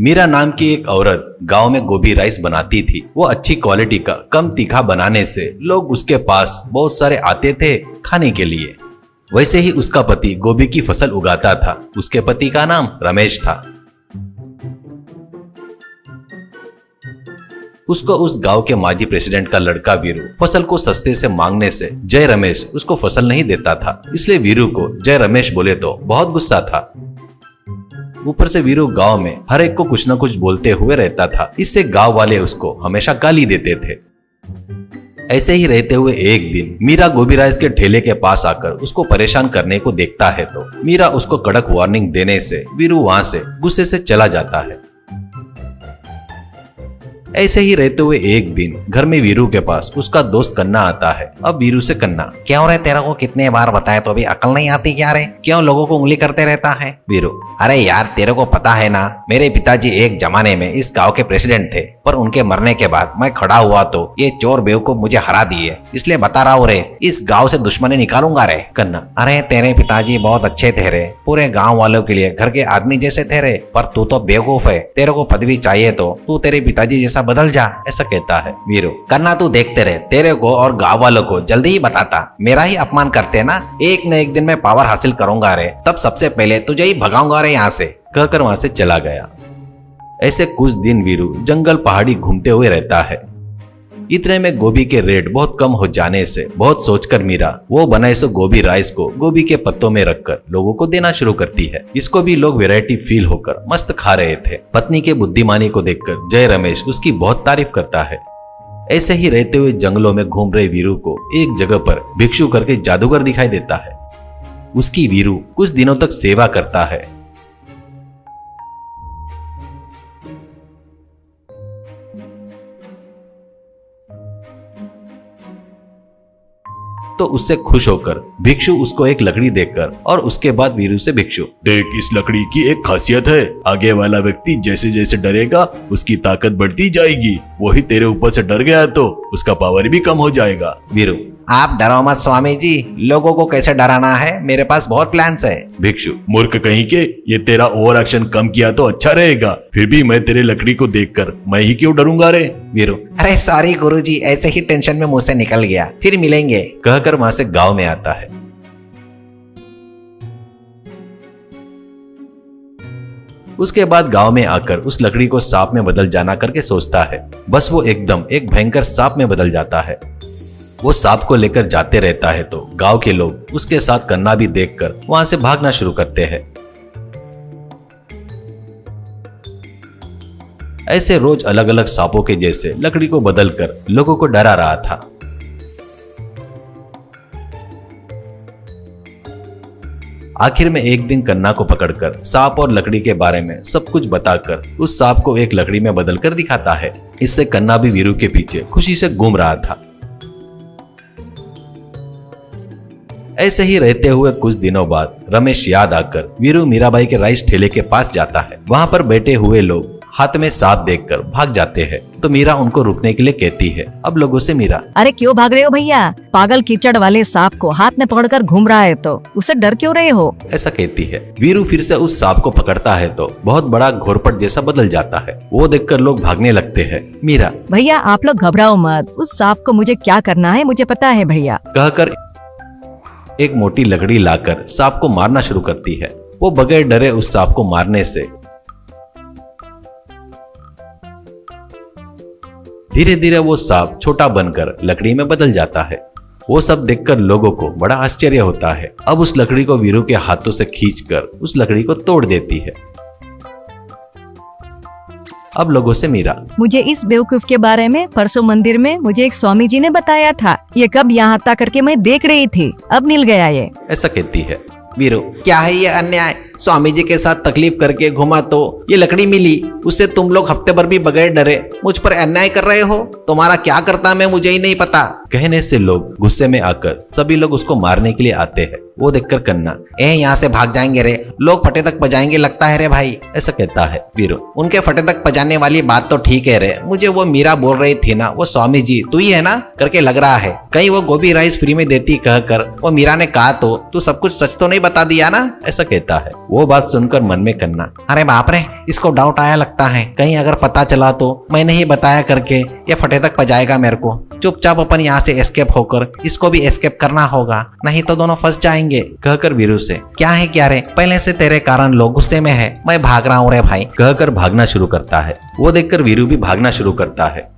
मीरा नाम की एक औरत गांव में गोभी राइस बनाती थी। वो अच्छी क्वालिटी का कम तीखा बनाने से लोग उसके पास बहुत सारे आते थे खाने के लिए। वैसे ही उसका पति गोभी की फसल उगाता था। उसके पति का नाम रमेश था। उसको उस गांव के माजी प्रेसिडेंट का लड़का वीरू फसल को सस्ते से मांगने से जय रमेश उसको फसल नहीं देता था। इसलिए वीरू को जय रमेश बोले तो बहुत गुस्सा था। ऊपर से वीरू गांव में हर एक को कुछ न कुछ बोलते हुए रहता था। इससे गांव वाले उसको हमेशा गाली देते थे। ऐसे ही रहते हुए एक दिन मीरा गोभी राइस के ठेले के पास आकर उसको परेशान करने को देखता है तो मीरा उसको कड़क वार्निंग देने से वीरू वहां से गुस्से से चला जाता है। ऐसे ही रहते हुए एक दिन घर में वीरू के पास उसका दोस्त कन्ना आता है। अब वीरू से कन्ना, क्यों रे, तेरा को कितने बार बताया तो भी अकल नहीं आती क्या रे? क्यों लोगों को उंगली करते रहता है? वीरू, अरे यार, तेरे को पता है ना, मेरे पिताजी एक जमाने में इस गांव के प्रेसिडेंट थे, पर उनके मरने के बाद मैं खड़ा हुआ तो ये चोर बेवकूफ मुझे हरा दिए। इसलिए बता रहा हूँ रे, इस गाँव से दुश्मनी निकालूंगा रे। कन्ना, अरे तेरे पिताजी बहुत अच्छे थे रे, पूरे गाँव वालों के लिए घर के आदमी जैसे थे रे, पर तू तो बेवकूफ है। तेरे को पदवी चाहिए तो तू तेरे पिताजी जैसा बदल जा, ऐसा कहता है। वीरू, कन्ना तू देखते रहे, तेरे को और गाँव वालों को जल्दी ही बताता। मेरा ही अपमान करते ना, एक न एक दिन मैं पावर हासिल करूंगा रे, तब सबसे पहले तुझे ही भगाऊंगा रे यहाँ से, कहकर वहां से चला गया। ऐसे कुछ दिन वीरू जंगल पहाड़ी घूमते हुए रहता है। इतने में गोभी के रेट बहुत कम हो जाने से बहुत सोचकर मीरा वो बनाए सो गोभी राइस को गोभी के पत्तों में रखकर लोगों को देना शुरू करती है। इसको भी लोग वैरायटी फील होकर मस्त खा रहे थे। पत्नी के बुद्धिमानी को देखकर जय रमेश उसकी बहुत तारीफ करता है। ऐसे ही रहते हुए जंगलों में घूम रहे वीरू को एक जगह पर भिक्षु करके जादूगर दिखाई देता है। उसकी वीरू कुछ दिनों तक सेवा करता है। तो उससे खुश होकर भिक्षु उसको एक लकड़ी देकर और उसके बाद वीरू से, भिक्षु देख, इस लकड़ी की एक खासियत है, आगे वाला व्यक्ति जैसे जैसे डरेगा उसकी ताकत बढ़ती जाएगी। वही तेरे ऊपर से डर गया तो उसका पावर भी कम हो जाएगा। वीरू, आप डरो मत स्वामी जी, लोगों को कैसे डराना है, मेरे पास बहुत प्लान्स है। भिक्षु, मूर्ख कहीं के, ये तेरा ओवर एक्शन कम किया तो अच्छा रहेगा। फिर भी मैं तेरे लकड़ी को देखकर मैं ही क्यों डरूंगा रे? वीरू, अरे सॉरी गुरुजी, ऐसे ही टेंशन में मुंह से निकल गया, फिर मिलेंगे, कहकर वहां से गांव में आता है। उसके बाद गांव में आकर उस लकड़ी को सांप में बदल जाना करके सोचता है। बस वो एकदम एक भयंकर सांप में बदल जाता है। वो सांप को लेकर जाते रहता है तो गांव के लोग उसके साथ कन्ना भी देखकर वहां से भागना शुरू करते हैं। ऐसे रोज अलग अलग सांपों के जैसे लकड़ी को बदलकर लोगों को डरा रहा था। आखिर में एक दिन कन्ना को पकड़कर सांप और लकड़ी के बारे में सब कुछ बताकर उस सांप को एक लकड़ी में बदलकर दिखाता है। इससे कन्ना भी वीरू के पीछे खुशी से घूम रहा था। ऐसे ही रहते हुए कुछ दिनों बाद रमेश याद आकर वीरू मीराबाई के राइस ठेले के पास जाता है। वहां पर बैठे हुए लोग हाथ में सांप देखकर भाग जाते हैं तो मीरा उनको रुकने के लिए कहती है। अब लोगों से मीरा, अरे क्यों भाग रहे हो भैया? पागल कीचड़ वाले सांप को हाथ में पकड़कर घूम रहा है तो उसे डर क्यों रहे हो? ऐसा कहती है। वीरू फिर से उस सांप को पकड़ता है तो बहुत बड़ा घोरपट जैसा बदल जाता है। वो देखकर लोग भागने लगते हैं। मीरा, भैया आप लोग घबराओ मत, उस सांप को मुझे क्या करना है मुझे पता है भैया, कहकर एक मोटी लकड़ी लाकर सांप को मारना शुरू करती है। वो बगैर डरे उस सांप को मारने से धीरे धीरे वो सांप छोटा बनकर लकड़ी में बदल जाता है। वो सब देखकर लोगों को बड़ा आश्चर्य होता है। अब उस लकड़ी को वीरू के हाथों से खींचकर उस लकड़ी को तोड़ देती है। अब लोगों से मीरा, मुझे इस बेवकूफ के बारे में परसों मंदिर में मुझे एक स्वामी जी ने बताया था। ये कब यहाँ था करके मैं देख रही थी, अब मिल गया ये, ऐसा कहती है। वीरू, क्या है ये अन्याय? स्वामी जी के साथ तकलीफ करके घुमा तो ये लकड़ी मिली, उससे तुम लोग हफ्ते भर भी बगैर डरे मुझ पर अन्याय कर रहे हो। तुम्हारा क्या करता मैं मुझे ही नहीं पता। कहने से लोग गुस्से में आकर सभी लोग उसको मारने के लिए आते हैं। वो देखकर कन्ना, यहाँ से भाग जाएंगे रे, लोग फटे तक बजाएंगे लगता है रे भाई। ऐसा कहता है। वीरू, उनके फटे तक बजाने वाली बात तो ठीक है रे, मुझे वो मीरा बोल रही थी ना, वो स्वामी जी तू ही है ना करके लग रहा है, कहीं वो गोभी राइस फ्री में देती कहकर वो मीरा ने कहा तो तू सब कुछ सच तो नहीं बता दिया ना। ऐसा कहता है। वो बात सुनकर मन में कन्ना, अरे बाप रे, इसको डाउट आया लगता है, कहीं अगर पता चला तो मैंने ही बताया करके ये फटे तक बजाएगा मेरे को। चुपचाप अपन यहाँ से एस्केप होकर इसको भी एस्केप करना होगा, नहीं तो दोनों फंस जाएंगे। कहकर वीरू से, क्या है क्या रे, पहले से तेरे कारण लोग गुस्से में है, मैं भाग रहा हूँ रे भाई। कहकर भागना शुरू करता है। वो देखकर वीरू भी भागना शुरू करता है।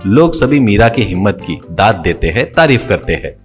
लोग सभी मीरा की हिम्मत की दाद देते हैं, तारीफ करते हैं।